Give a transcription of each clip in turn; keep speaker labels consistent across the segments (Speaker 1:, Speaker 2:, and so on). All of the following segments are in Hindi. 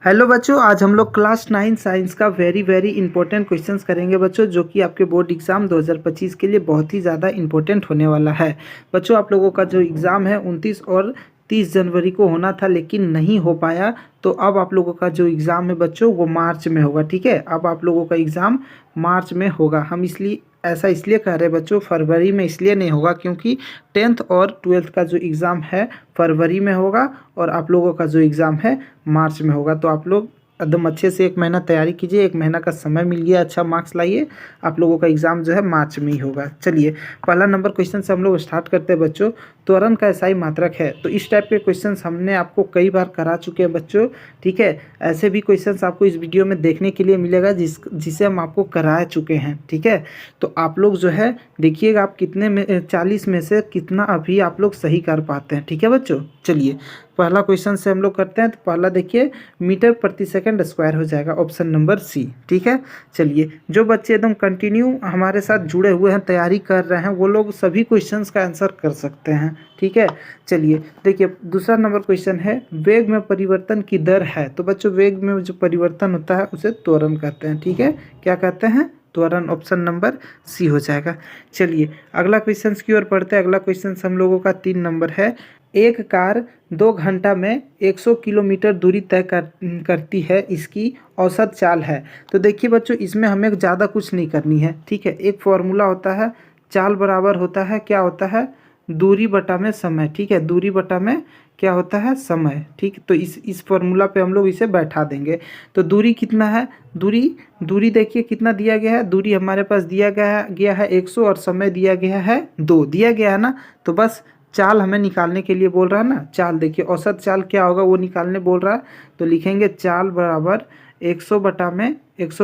Speaker 1: हेलो बच्चों, आज हम लोग क्लास 9 साइंस का वेरी इंपॉर्टेंट क्वेश्चंस करेंगे बच्चों, जो कि आपके बोर्ड एग्जाम 2025 के लिए बहुत ही ज़्यादा इंपॉर्टेंट होने वाला है। बच्चों, आप लोगों का जो एग्ज़ाम है 29 और 30 जनवरी को होना था, लेकिन नहीं हो पाया। तो अब आप लोगों का जो एग्ज़ाम है बच्चों वो मार्च में होगा। ठीक है, अब आप लोगों का एग्ज़ाम मार्च में होगा। हम इसलिए कह रहे हैं बच्चों, फरवरी में इसलिए नहीं होगा क्योंकि 10th और 12th का जो एग्ज़ाम है फरवरी में होगा और आप लोगों का जो एग्ज़ाम है मार्च में होगा। तो आप लोग एकदम अच्छे से 1 महीना तैयारी कीजिए, 1 महीना का समय मिल गया, अच्छा मार्क्स लाइए। आप लोगों का एग्ज़ाम जो है मार्च में ही होगा। चलिए, पहला नंबर क्वेश्चन से हम लोग स्टार्ट करते हैं बच्चों। त्वरण का SI मात्रक है। तो इस टाइप के क्वेश्चंस हमने आपको कई बार करा चुके हैं बच्चों। ठीक है, ऐसे भी क्वेश्चंस आपको इस वीडियो में देखने के लिए मिलेगा जिसे हम आपको करा चुके हैं। ठीक है, तो आप लोग जो है देखिएगा आप कितने में 40 में से कितना अभी आप लोग सही कर पाते हैं। ठीक है बच्चों, चलिए पहला क्वेश्चन से हम लोग करते हैं। तो पहला देखिए, मीटर प्रति सेकंड स्क्वायर हो जाएगा, ऑप्शन नंबर सी। ठीक है, चलिए जो बच्चे एकदम कंटिन्यू हमारे साथ जुड़े हुए हैं, तैयारी कर रहे हैं, वो लोग सभी क्वेश्चंस का आंसर कर सकते हैं। ठीक है, चलिए देखिए दूसरा नंबर क्वेश्चन है, वेग में परिवर्तन की दर है। तो बच्चों वेग में जो परिवर्तन होता है उसे त्वरण कहते हैं। ठीक है, क्या कहते हैं? त्वरण, ऑप्शन नंबर सी हो जाएगा। चलिए अगला क्वेश्चन की ओर पढ़ते हैं। अगला क्वेश्चन हम लोगों का 3 नंबर है, एक कार 2 घंटा में 100 किलोमीटर दूरी तय करती है, इसकी औसत चाल है। तो देखिए बच्चों, इसमें हमें ज़्यादा कुछ नहीं करनी है। ठीक है, एक फॉर्मूला होता है, चाल बराबर होता है, क्या होता है? दूरी बटा में समय। ठीक है, दूरी बटा में क्या होता है? समय। ठीक, तो इस फॉर्मूला पे हम लोग इसे बैठा देंगे। तो दूरी कितना है? दूरी देखिए कितना दिया गया है। दूरी हमारे पास दिया गया है 100 और समय दिया गया है 2 दिया गया है ना। तो बस चाल हमें निकालने के लिए बोल रहा है ना। चाल देखिए, औसत चाल क्या होगा वो निकालने बोल रहा है। तो लिखेंगे चाल बराबर 100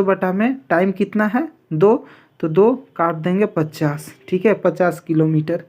Speaker 1: बटा में टाइम कितना है? 2। तो 2 काट देंगे 50। ठीक है, 50 किलोमीटर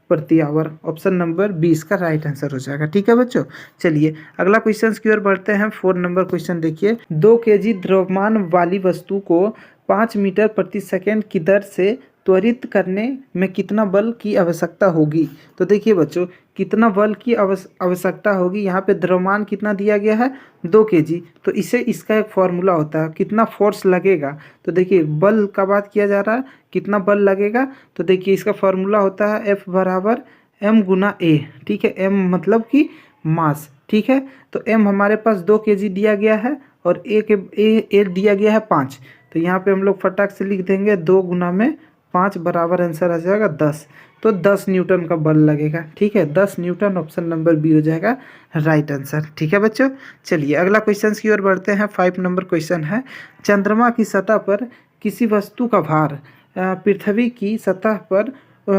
Speaker 1: प्रति आवर। ऑप्शन नंबर 20 का राइट आंसर हो जाएगा। ठीक है बच्चों, चलिए अगला क्वेश्चन की ओर बढ़ते हैं। 4 नंबर क्वेश्चन देखिए, 2 kg द्रव्यमान वाली वस्तु को 5 मीटर प्रति सेकंड की दर से त्वरित करने में कितना बल की आवश्यकता होगी। तो देखिए बच्चों, कितना बल की आवश्यकता होगी। यहाँ पे द्रव्यमान कितना दिया गया है? 2 kg। तो इसका एक फॉर्मूला होता है, कितना फोर्स लगेगा। तो देखिए बल का बात किया जा रहा है, कितना बल लगेगा। तो देखिए इसका फॉर्मूला होता है F बराबर M गुना A। ठीक है, M मतलब कि मास। ठीक है, तो M हमारे पास 2 kg दिया गया है और A दिया गया है 5। तो यहाँ पे हम लोग फटाक से लिख देंगे 2 गुना में 5 बराबर आंसर आ जाएगा 10। तो 10 न्यूटन का बल लगेगा। ठीक है, 10 न्यूटन, ऑप्शन नंबर बी हो जाएगा राइट आंसर। ठीक है बच्चों, चलिए अगला क्वेश्चन की ओर बढ़ते हैं। 5 नंबर क्वेश्चन है, चंद्रमा की सतह पर किसी वस्तु का भार पृथ्वी की सतह पर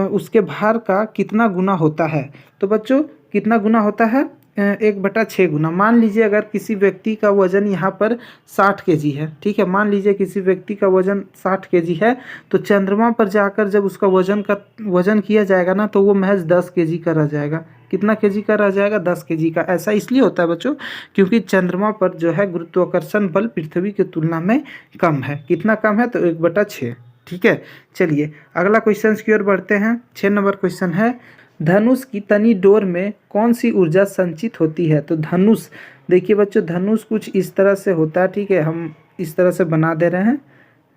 Speaker 1: उसके भार का कितना गुना होता है। तो बच्चों कितना गुना होता है? 1/6 गुना। मान लीजिए अगर किसी व्यक्ति का वजन यहाँ पर 60 kg है। ठीक है, मान लीजिए किसी व्यक्ति का वजन 60 kg है, तो चंद्रमा पर जाकर जब उसका वजन किया जाएगा ना, तो वो महज 10 kg का रह जाएगा। कितना kg का रह जाएगा? 10 kg का। ऐसा इसलिए होता है बच्चों क्योंकि चंद्रमा पर जो है गुरुत्वाकर्षण बल पृथ्वी की तुलना में कम है। कितना कम है? तो 1/6। ठीक है, चलिए अगला क्वेश्चन की ओर बढ़ते हैं। 6 नंबर क्वेश्चन है, धनुष की तनी डोर में कौन सी ऊर्जा संचित होती है। तो धनुष देखिए बच्चों, धनुष कुछ इस तरह से होता है। ठीक है, हम इस तरह से बना दे रहे हैं।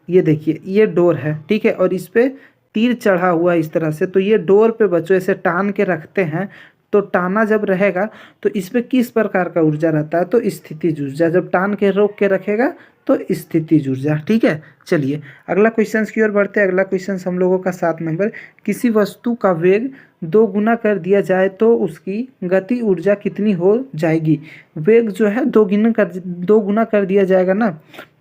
Speaker 1: ये देखिए ये डोर है। ठीक है, और इस पे तीर चढ़ा हुआ है इस तरह से। तो ये डोर पे बच्चों ऐसे टान के रखते हैं। तो टाना जब रहेगा तो इस पे किस प्रकार का ऊर्जा रहता है? तो स्थितिज ऊर्जा। जब टान के रोक के रखेगा तो स्थितिज ऊर्जा। ठीक है, चलिए अगला क्वेश्चन की ओर बढ़ते हैं। अगला क्वेश्चन हम लोगों का 7 नंबर, किसी वस्तु का वेग 2 गुना कर दिया जाए तो उसकी गति ऊर्जा कितनी हो जाएगी। वेग जो है 2 गुना कर दिया जाएगा ना,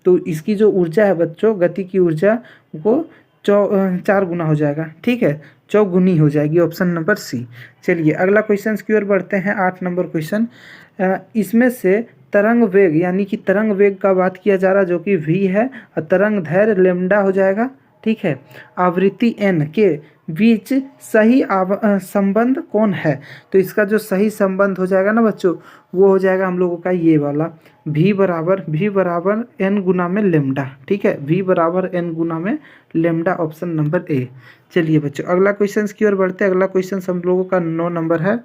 Speaker 1: तो इसकी जो ऊर्जा है बच्चों, गति की ऊर्जा, वो 4 गुना हो जाएगा। ठीक है, चौगुनी हो जाएगी। Option number C. चलिए अगला क्वेश्चन की ओर बढ़ते हैं। 8 नंबर क्वेश्चन, इसमें से तरंग वेग यानी कि तरंग वेग का बात किया जा रहा है जो कि v है, और तरंग दैर्घ्य लेमडा हो जाएगा। ठीक है, आवृत्ति n के बीच सही संबंध कौन है। तो इसका जो सही संबंध हो जाएगा ना बच्चों, वो हो जाएगा हम लोगों का ये वाला, v बराबर n गुना में लेमडा। ठीक है, v बराबर n गुना में लेमडा, ऑप्शन नंबर ए। चलिए बच्चों अगला क्वेश्चन की ओर बढ़ते हैं। अगला क्वेश्चन हम लोगों का 9 नंबर है,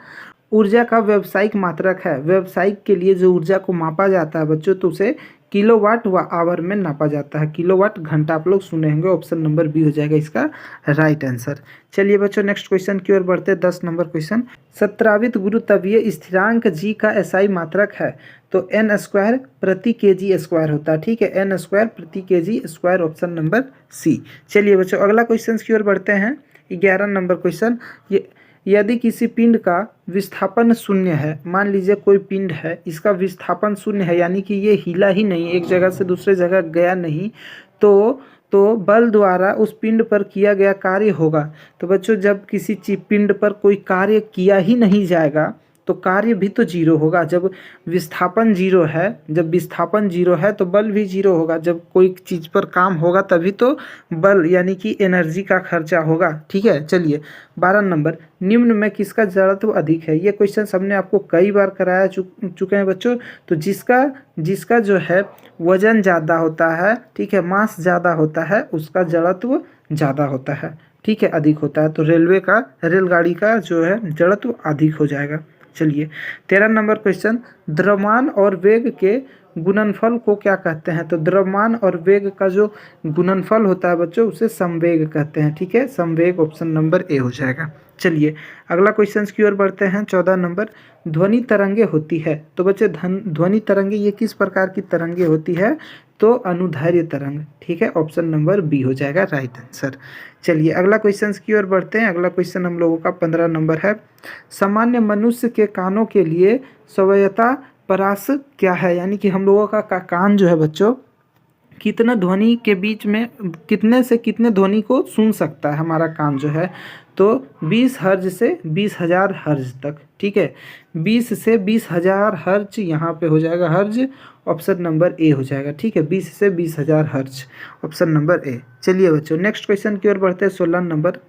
Speaker 1: ऊर्जा का व्यावसायिक मात्रक है। व्यावसायिक के लिए जो ऊर्जा को मापा जाता है बच्चों, तो उसे किलोवाट व आवर में नापा जाता है। किलोवाट घंटा आप लोग सुने होंगे, ऑप्शन नंबर बी हो जाएगा इसका राइट आंसर। चलिए बच्चों नेक्स्ट क्वेश्चन की ओर बढ़ते हैं। 10 नंबर क्वेश्चन, 17वीं गुरुत्वीय स्थिरांक जी का एसआई मात्रक है। तो एन स्क्वायर प्रति केजी स्क्वायर होता है। ठीक है, एन स्क्वायर प्रति KG square, option number C. चलिए बच्चों अगला क्वेश्चन की ओर बढ़ते हैं। 11 नंबर क्वेश्चन, ये यदि किसी पिंड का विस्थापन शून्य है, मान लीजिए कोई पिंड है, इसका विस्थापन शून्य है, यानी कि ये हिला ही नहीं, एक जगह से दूसरे जगह गया नहीं, तो बल द्वारा उस पिंड पर किया गया कार्य होगा। तो बच्चों जब किसी पिंड पर कोई कार्य किया ही नहीं जाएगा तो कार्य भी तो जीरो होगा। जब विस्थापन जीरो है, जब विस्थापन जीरो है तो बल भी जीरो होगा। जब कोई चीज़ पर काम होगा तभी तो बल यानी कि एनर्जी का खर्चा होगा। ठीक है, चलिए 12 नंबर, निम्न में किसका जड़त्व अधिक है। ये क्वेश्चन हमने आपको कई बार कराया चुके हैं बच्चों। तो जिसका जो है वजन ज़्यादा होता है, ठीक है, मास ज़्यादा होता है, उसका जड़त्व ज़्यादा होता है। ठीक है, अधिक होता है। तो रेलगाड़ी का जो है जड़त्व अधिक हो जाएगा। चलिए 13 नंबर क्वेश्चन, द्रव्यमान और वेग के गुणनफल को क्या कहते हैं। तो द्रव्यमान और वेग का जो गुणनफल होता है बच्चों, उसे संवेग कहते हैं। ठीक है, संवेग, ऑप्शन नंबर ए हो जाएगा। चलिए अगला क्वेश्चन की ओर बढ़ते हैं। 14 नंबर, ध्वनि तरंगे होती है। तो बच्चे ध्वनि तरंगे ये किस प्रकार की तरंगे होती है। तो अनुदैर्ध्य तरंग। ठीक है, ऑप्शन नंबर बी हो जाएगा राइट आंसर। चलिए अगला क्वेश्चन की ओर बढ़ते हैं। अगला क्वेश्चन हम लोगों का 15 नंबर है, सामान्य मनुष्य के कानों के लिए स्वायत्ता परास क्या है। यानी कि हम लोगों का कान जो है बच्चों, कितना ध्वनि के बीच में कितने से कितने ध्वनि को सुन सकता है हमारा कान जो है। तो 20 हर्ज से 20,000 हर्ज तक। ठीक है, 20 से 20,000 हर्ज यहाँ पे हो जाएगा हर्ज, ऑप्शन नंबर ए हो जाएगा। ठीक है, 20 से 20,000 हर्ज, ऑप्शन नंबर ए। चलिए बच्चों नेक्स्ट क्वेश्चन की ओर बढ़ते हैं। 16 नंबर,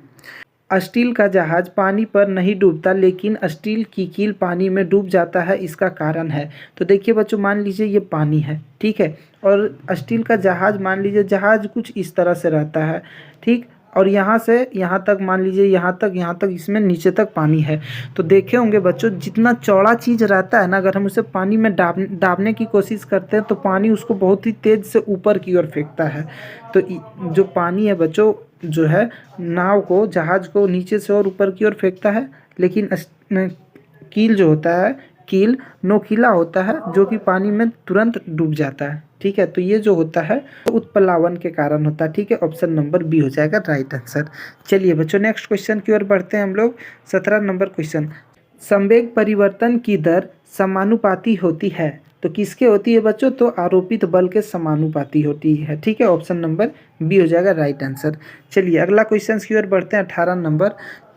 Speaker 1: स्टील का जहाज पानी पर नहीं डूबता लेकिन स्टील की कील पानी में डूब जाता है, इसका कारण है। तो देखिए बच्चों, मान लीजिए ये पानी है, ठीक है, और स्टील का जहाज, मान लीजिए जहाज कुछ इस तरह से रहता है, ठीक, और यहाँ से यहाँ तक, मान लीजिए यहाँ तक इसमें नीचे तक पानी है। तो देखे होंगे बच्चों, जितना चौड़ा चीज़ रहता है ना, अगर हम उसे पानी में डालने की कोशिश करते हैं तो पानी उसको बहुत ही तेज़ से ऊपर की ओर फेंकता है। तो जो पानी है बच्चों, जो है नाव को, जहाज को नीचे से और ऊपर की ओर फेंकता है, लेकिन कील जो होता है, कील नोकीला होता है, जो कि पानी में तुरंत डूब जाता है। ठीक है, तो ये जो होता है तो उत्प्लावन के कारण होता है। ठीक है, ऑप्शन नंबर बी हो जाएगा राइट आंसर। चलिए बच्चों नेक्स्ट क्वेश्चन की ओर बढ़ते हैं हम लोग। 17 नंबर क्वेश्चन, संवेग परिवर्तन की दर समानुपाती होती है। तो किसके होती है बच्चों। तो आरोपित बल के समानुपाती होती है। ठीक है, ऑप्शन नंबर बी हो जाएगा राइट आंसर। चलिए अगला क्वेश्चन की ओर बढ़ते हैं। 18 नंबर,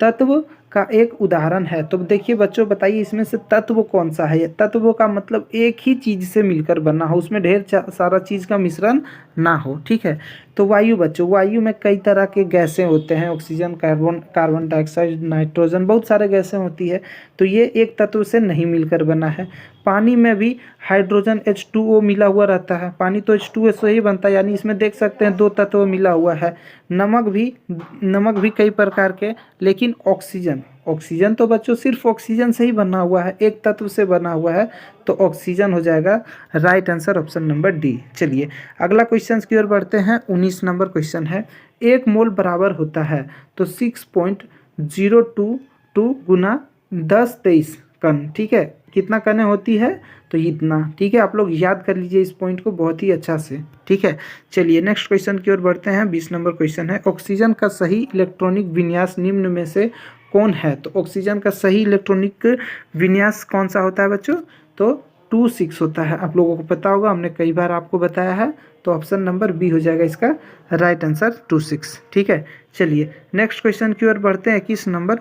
Speaker 1: तत्व का एक उदाहरण है। तो देखिए बच्चों, बताइए इसमें से तत्व कौन सा है। तत्व का मतलब एक ही चीज़ से मिलकर बना हो, उसमें ढेर सारा चीज़ का मिश्रण ना हो। ठीक है, तो वायु बच्चों, वायु में कई तरह के गैसें होते हैं, ऑक्सीजन, कार्बन डाइऑक्साइड, नाइट्रोजन, बहुत सारे गैसें होती है। तो ये एक तत्व से नहीं मिलकर बना है। पानी में भी हाइड्रोजन H2O मिला हुआ रहता है। पानी तो H2O से ही बनता है, यानी इसमें देख सकते हैं 2 तत्व मिला हुआ है। नमक भी कई प्रकार के, लेकिन ऑक्सीजन तो बच्चों सिर्फ ऑक्सीजन से ही बना हुआ है, एक तत्व से बना हुआ है, तो ऑक्सीजन हो जाएगा right answer, option number D. चलिए अगला क्वेश्चन की ओर बढ़ते हैं। 19 नंबर क्वेश्चन है, 1 मोल बराबर होता है। तो 6.022 गुना 1023 कण। ठीक है, कितना कण होती है। तो इतना। ठीक है, आप लोग याद कर लीजिए इस पॉइंट को बहुत ही अच्छा से। ठीक है, चलिए नेक्स्ट क्वेश्चन की ओर बढ़ते हैं। 20 नंबर क्वेश्चन है, ऑक्सीजन का सही इलेक्ट्रॉनिक विन्यास निम्न में से कौन है। तो ऑक्सीजन का सही इलेक्ट्रॉनिक विन्यास कौन सा होता है बच्चों। तो 2,6 होता है। आप लोगों को पता होगा, हमने कई बार आपको बताया है। तो ऑप्शन नंबर बी हो जाएगा इसका राइट आंसर, 2,6। ठीक है, चलिए नेक्स्ट क्वेश्चन की ओर बढ़ते हैं। 21 नंबर,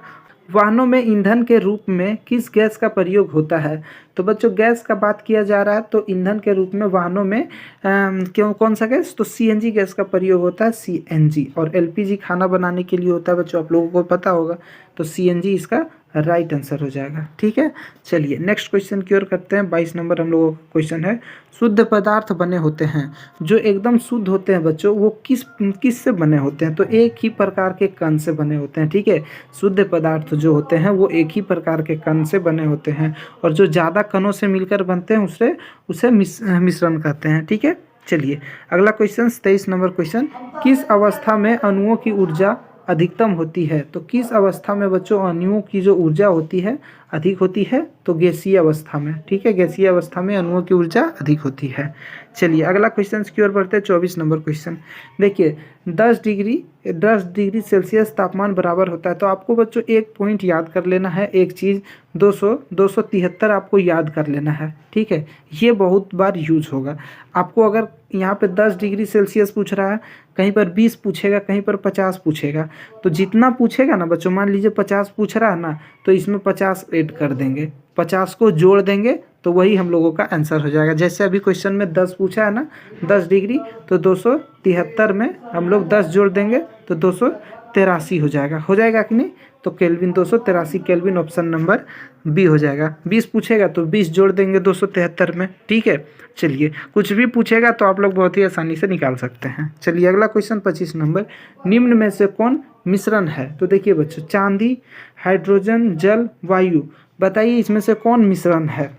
Speaker 1: वाहनों में ईंधन के रूप में किस गैस का प्रयोग होता है। तो बच्चों गैस का बात किया जा रहा है, तो ईंधन के रूप में वाहनों में कौन सा गैस। तो CNG गैस का प्रयोग होता है, CNG। और LPG खाना बनाने के लिए होता है बच्चों, आप लोगों को पता होगा। तो CNG इसका राइट आंसर हो जाएगा। ठीक है, चलिए नेक्स्ट क्वेश्चन की ओर करते हैं। 22 नंबर हम लोगों का क्वेश्चन है, शुद्ध पदार्थ बने होते हैं जो एकदम शुद्ध होते हैं बच्चों, वो किस किस से बने होते हैं? तो एक ही प्रकार के कण से बने होते हैं। ठीक है, शुद्ध पदार्थ जो होते हैं वो एक ही प्रकार के कण से बने होते हैं, और जो ज़्यादा कणों से मिलकर बनते हैं उसे उसे मिश्रण कहते हैं। ठीक है, चलिए अगला क्वेश्चन 23 नंबर क्वेश्चन, किस अवस्था में अणुओं की ऊर्जा अधिकतम होती है? तो किस अवस्था में बच्चों अणुओं की जो ऊर्जा होती है अधिक होती है? तो गैसीय अवस्था में। ठीक है, गैसीय अवस्था में अणुओं की ऊर्जा अधिक होती है। चलिए अगला क्वेश्चन की ओर बढ़ते हैं। 24 नंबर क्वेश्चन देखिए, 10 डिग्री सेल्सियस तापमान बराबर होता है। तो आपको बच्चों एक पॉइंट याद कर लेना है, एक चीज़ 273 आपको याद कर लेना है। ठीक है, ये बहुत बार यूज होगा आपको। अगर यहाँ पे 10 डिग्री सेल्सियस पूछ रहा है, कहीं पर 20 पूछेगा, कहीं पर 50 पूछेगा, तो जितना पूछेगा ना बच्चों, मान लीजिए 50 पूछ रहा है ना, तो इसमें 50 ऐड कर देंगे, 50 को जोड़ देंगे, तो वही हम लोगों का आंसर हो जाएगा। जैसे अभी क्वेश्चन में 10 पूछा है ना, 10 डिग्री, तो 273 में हम लोग 10 जोड़ देंगे तो 283 हो जाएगा कि नहीं? तो kelvin 283 kelvin, option number B हो जाएगा। 20 पूछेगा तो 20 जोड़ देंगे 273 में। ठीक है, चलिए कुछ भी पूछेगा तो आप लोग बहुत ही आसानी से निकाल सकते हैं। चलिए अगला क्वेश्चन 25 नंबर, निम्न में से कौन मिश्रण है? तो देखिए बच्चों, चांदी, हाइड्रोजन, जल, वायु, बताइए इसमें से कौन मिश्रण है?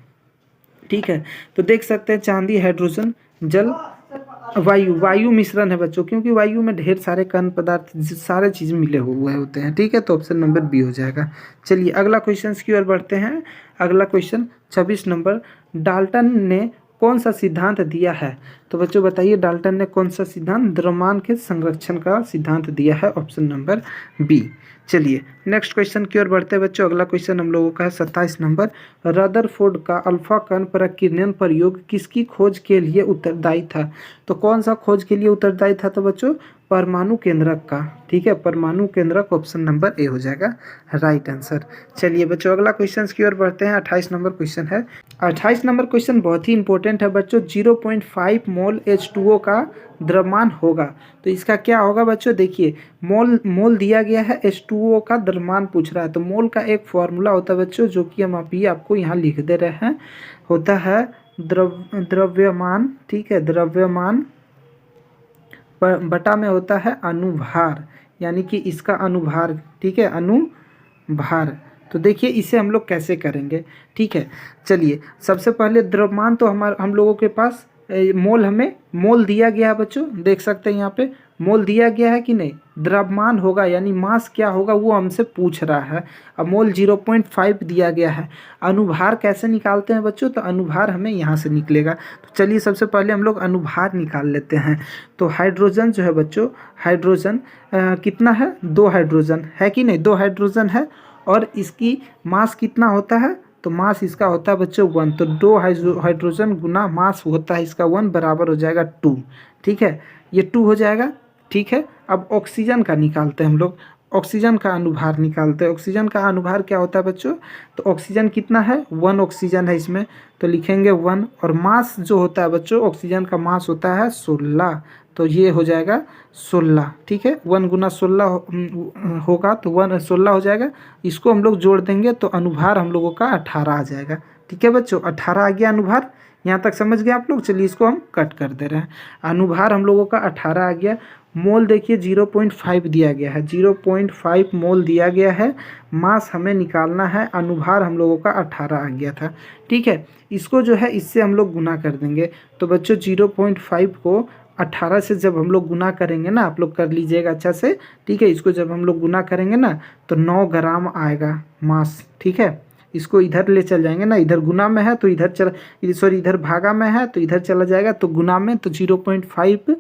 Speaker 1: ठीक है, तो देख सकते हैं चांदी, हाइड्रोजन, जल, वायु मिश्रण है बच्चों, क्योंकि वायु में ढेर सारे कण पदार्थ सारे चीज़ मिले हुए होते हैं। ठीक है, तो ऑप्शन नंबर बी हो जाएगा। चलिए अगला क्वेश्चन की ओर बढ़ते हैं। अगला क्वेश्चन 26 नंबर, डाल्टन ने कौन सा सिद्धांत दिया है? तो बच्चों बताइए डाल्टन ने कौन सा सिद्धांत? द्रव्यमान के संरक्षण का सिद्धांत दिया है, ऑप्शन नंबर बी। चलिए नेक्स्ट क्वेश्चन की ओर बढ़ते हैं बच्चों। अगला क्वेश्चन हम लोगों का है 27 नंबर, रदरफोर्ड का अल्फा कण प्रकीर्णन प्रयोग किसकी खोज के लिए उत्तरदायी था? तो कौन सा खोज के लिए उत्तरदायी था? तो बच्चों परमाणु केंद्रक का। ठीक है, परमाणु केंद्रक, ऑप्शन नंबर ए हो जाएगा राइट आंसर। चलिए बच्चों अगला क्वेश्चन की ओर बढ़ते हैं। 28 नंबर क्वेश्चन है। 28 नंबर क्वेश्चन बहुत ही इंपॉर्टेंट है बच्चों। 0.5 मोल H2O का द्रव्यमान होगा, तो इसका क्या होगा बच्चों? देखिए मोल दिया गया है, H2O का द्रव्यमान पूछ रहा है, तो मोल का एक फॉर्मूला होता है बच्चों, जो कि हम अभी आपको यहाँ लिख दे रहे हैं, होता है द्रव्यमान। ठीक है, द्रव्यमान बटा में होता है अनुभार, यानी कि इसका अनुभार। ठीक है, अनुभार। तो देखिए इसे हम लोग कैसे करेंगे। ठीक है, चलिए सबसे पहले द्रव्यमान तो हम लोगों के पास मोल, हमें मोल दिया गया है बच्चों, देख सकते हैं यहाँ पे मोल दिया गया है कि नहीं? द्रव्यमान होगा यानी मास क्या होगा वो हमसे पूछ रहा है। अब मोल 0.5 दिया गया है। अनुभार कैसे निकालते हैं बच्चों? तो अनुभार हमें यहाँ से निकलेगा। तो चलिए सबसे पहले हम लोग अनुभार निकाल लेते हैं। तो हाइड्रोजन जो है बच्चों, हाइड्रोजन कितना है? 2 हाइड्रोजन है कि नहीं? 2 हाइड्रोजन है, और इसकी मास कितना होता है? तो मास इसका होता है बच्चों 1। तो 2 हाइड्रोजन गुना मास होता है इसका 1 बराबर हो जाएगा 2। ठीक है, ये 2 हो जाएगा। ठीक है, अब ऑक्सीजन का निकालते हैं हम लोग, ऑक्सीजन का अनुभार निकालते हैं। ऑक्सीजन का अनुभार क्या होता है बच्चों? तो ऑक्सीजन कितना है? 1 ऑक्सीजन है इसमें, तो लिखेंगे 1। और मास जो होता है बच्चों, ऑक्सीजन का मास होता है 16, तो ये हो जाएगा 16। ठीक है, 1 गुना 16 होगा तो 16 हो जाएगा। इसको हम लोग जोड़ देंगे तो अनुभार हम लोगों का 18 आ जाएगा। ठीक है बच्चों, 18 आ गया अनुभार। यहाँ तक समझ गए आप लोग? चलिए इसको हम कट कर दे रहे हैं। अनुभार हम लोगों का 18 आ गया। मोल देखिए 0.5 दिया गया है, 0.5 मोल दिया गया है। मास हमें निकालना है, अनुभार हम लोगों का 18 आ गया था। ठीक है, इसको जो है इससे हम लोग गुना कर देंगे। तो बच्चों 0.5 को 18 से जब हम लोग गुना करेंगे ना, आप लोग कर लीजिएगा अच्छा से। ठीक है, इसको जब हम लोग गुना करेंगे ना तो 9 ग्राम आएगा मास। ठीक है, इसको इधर ले चल जाएंगे ना, इधर गुना में है तो इधर इधर भागा में है तो इधर चला जाएगा, तो गुना में, तो 0.5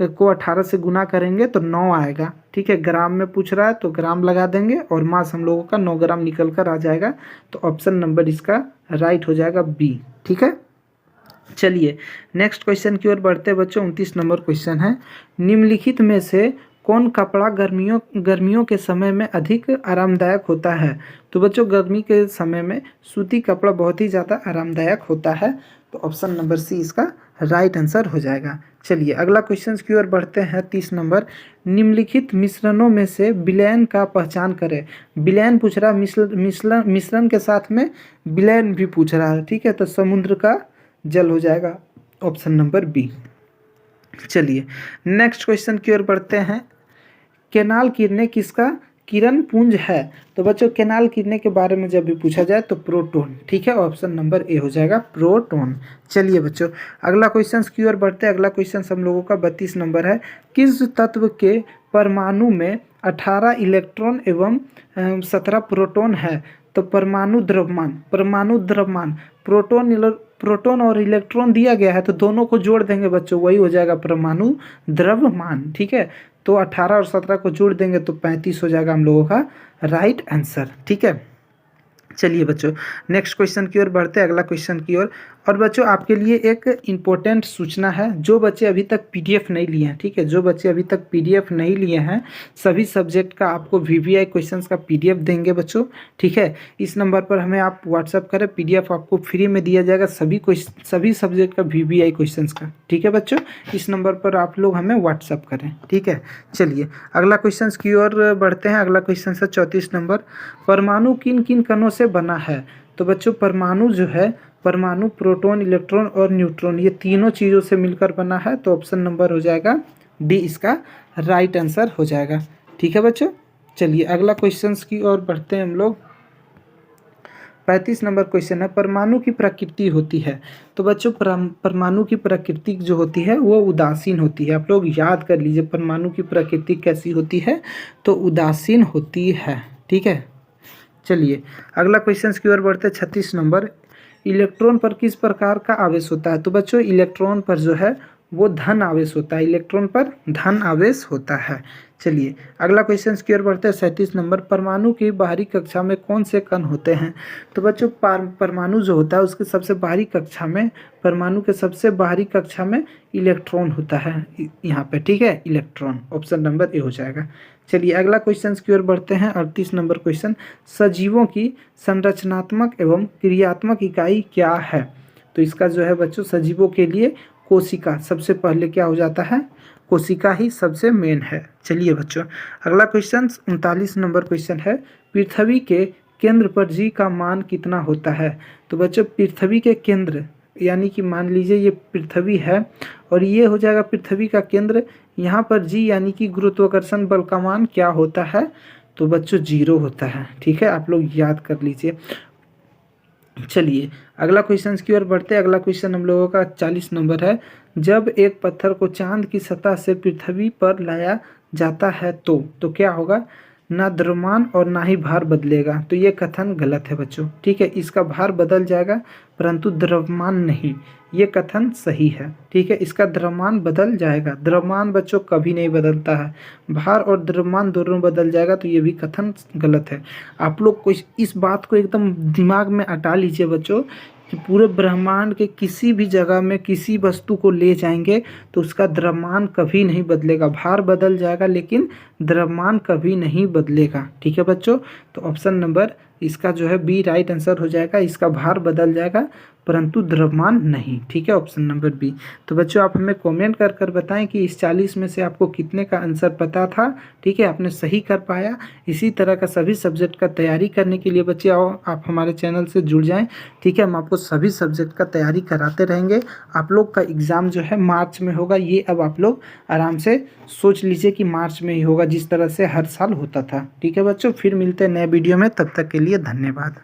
Speaker 1: को 18 से गुना करेंगे तो 9 आएगा। ठीक है, ग्राम में पूछ रहा है तो ग्राम लगा देंगे, और मास हम लोगों का 9 ग्राम निकल कर आ जाएगा। तो ऑप्शन नंबर इसका राइट हो जाएगा बी। ठीक है, चलिए नेक्स्ट क्वेश्चन की ओर बढ़ते हैं बच्चों। 29 नंबर क्वेश्चन है, निम्नलिखित में से कौन कपड़ा गर्मियों के समय में अधिक आरामदायक होता है? तो बच्चों गर्मी के समय में सूती कपड़ा बहुत ही ज़्यादा आरामदायक होता है। तो ऑप्शन नंबर सी इसका राइट आंसर हो जाएगा। चलिए अगला क्वेश्चन की ओर बढ़ते हैं। 30 नंबर, निम्नलिखित मिश्रणों में से विलयन का पहचान करें। विलयन पूछ रहा है, मिश्रण के साथ में विलयन भी पूछ रहा है, ठीक है, तो समुद्र का जल हो जाएगा ऑप्शन नंबर बी। चलिए नेक्स्ट क्वेश्चन की ओर बढ़ते हैं। केनाल किरणें किसका किरण पुंज है? तो बच्चों केनाल किरणें के बारे में जब भी पूछा जाए तो प्रोटॉन, ठीक है, ऑप्शन नंबर ए हो जाएगा प्रोटॉन। चलिए बच्चों अगला क्वेश्चन की ओर बढ़ते हैं। अगला क्वेश्चन हम लोगों का 32 नंबर है। किस तत्व के परमाणु में 18 इलेक्ट्रॉन एवं 17 प्रोटॉन है? तो परमाणु द्रव्यमान प्रोटॉन और इलेक्ट्रॉन दिया गया है, तो दोनों को जोड़ देंगे बच्चों, वही हो जाएगा परमाणु द्रव्यमान, ठीक है। तो 18 और 17 को जोड़ देंगे तो 35 हो जाएगा हम लोगों का राइट आंसर, ठीक है। चलिए बच्चों नेक्स्ट क्वेश्चन की ओर बढ़ते हैं, अगला क्वेश्चन की ओर। और बच्चों आपके लिए एक इम्पोर्टेंट सूचना है, जो बच्चे अभी तक पीडीएफ नहीं लिए हैं, ठीक है, जो बच्चे अभी तक पीडीएफ नहीं लिए हैं, सभी सब्जेक्ट का आपको वीवीआई क्वेश्चंस का पीडीएफ देंगे बच्चों, ठीक है। इस नंबर पर हमें आप व्हाट्सअप करें, पीडीएफ आपको फ्री में दिया जाएगा सभी सब्जेक्ट का वीवीआई क्वेश्चंस का, ठीक है बच्चों। इस नंबर पर आप लोग हमें व्हाट्सअप करें, ठीक है। चलिए अगला क्वेश्चन की ओर बढ़ते हैं। अगला क्वेश्चन है 34 नंबर, परमाणु किन किन कणों से बना है? तो बच्चों परमाणु जो है, परमाणु प्रोटॉन, इलेक्ट्रॉन और न्यूट्रॉन, ये तीनों चीज़ों से मिलकर बना है, तो ऑप्शन नंबर हो जाएगा डी इसका राइट आंसर हो जाएगा, ठीक है बच्चों। चलिए अगला क्वेश्चन की ओर बढ़ते हैं हम लोग। 35 नंबर क्वेश्चन है, परमाणु की प्रकृति होती है। तो बच्चों परमाणु की प्रकृति जो होती है वो उदासीन होती है। आप लोग याद कर लीजिए परमाणु की प्रकृति कैसी होती है, तो उदासीन होती है, ठीक है। चलिए अगला क्वेश्चन की ओर बढ़ते हैं। 36 नंबर, इलेक्ट्रॉन पर किस प्रकार का आवेश होता है? तो बच्चों इलेक्ट्रॉन पर जो है वो धन आवेश होता है, इलेक्ट्रॉन पर धन आवेश होता है। चलिए अगला क्वेश्चन की ओर बढ़ते हैं। 37 नंबर, परमाणु की बाहरी कक्षा में कौन से कण होते हैं? तो बच्चों परमाणु जो होता है उसके सबसे बाहरी कक्षा में, परमाणु के सबसे बाहरी कक्षा में इलेक्ट्रॉन होता है यहाँ पे, ठीक है, इलेक्ट्रॉन, ऑप्शन नंबर ए हो जाएगा। चलिए अगला क्वेश्चन की ओर बढ़ते हैं। 38 नंबर क्वेश्चन, सजीवों की संरचनात्मक एवं क्रियात्मक इकाई क्या है? तो इसका जो है बच्चों सजीवों के लिए कोशिका सबसे पहले क्या हो जाता है, कोशिका ही सबसे मेन है। चलिए बच्चों अगला क्वेश्चन 39 नंबर क्वेश्चन है, पृथ्वी के केंद्र पर जी का मान कितना होता है? तो बच्चों पृथ्वी के केंद्र यानी कि मान लीजिए ये पृथ्वी है और ये हो जाएगा पृथ्वी का केंद्र, यहाँ पर जी यानी कि गुरुत्वाकर्षण बल का मान क्या होता है? तो बच्चों 0 होता है, ठीक है, आप लोग याद कर लीजिए। चलिए अगला क्वेश्चन की ओर बढ़ते हैं। अगला क्वेश्चन हम लोगों का 40 नंबर है, जब एक पत्थर को चांद की सतह से पृथ्वी पर लाया जाता है तो क्या होगा? ना द्रव्यमान और ना ही भार बदलेगा। तो ये कथन गलत है बच्चों, ठीक है, इसका भार बदल जाएगा परंतु द्रव्यमान नहीं, ये कथन सही है, ठीक है, इसका द्रव्यमान बदल जाएगा। द्रव्यमान बच्चों कभी नहीं बदलता है, भार और द्रव्यमान दोनों बदल जाएगा, तो ये भी कथन गलत है। आप लोग को इस बात को एकदम दिमाग में अटा लीजिए बच्चों कि पूरे ब्रह्मांड के किसी भी जगह में किसी वस्तु को ले जाएंगे तो उसका द्रव्यमान कभी नहीं बदलेगा, भार बदल जाएगा लेकिन द्रव्यमान कभी नहीं बदलेगा, ठीक है बच्चों। तो ऑप्शन नंबर इसका जो है बी राइट आंसर हो जाएगा, इसका भार बदल जाएगा परंतु द्रव्यमान नहीं, ठीक है, ऑप्शन नंबर बी। तो बच्चों आप हमें कमेंट कर कर बताएं कि इस 40 में से आपको कितने का आंसर पता था, ठीक है, आपने सही कर पाया। इसी तरह का सभी सब्जेक्ट का तैयारी करने के लिए बच्चे आओ आप हमारे चैनल से जुड़ जाएं, ठीक है, हम आपको सभी सब्जेक्ट का तैयारी कराते रहेंगे। आप लोग का एग्ज़ाम जो है मार्च में होगा, ये अब आप लोग आराम से सोच लीजिए कि मार्च में ही होगा, जिस तरह से हर साल होता था, ठीक है बच्चों। फिर मिलते हैं नए वीडियो में, तब तक के लिए धन्यवाद।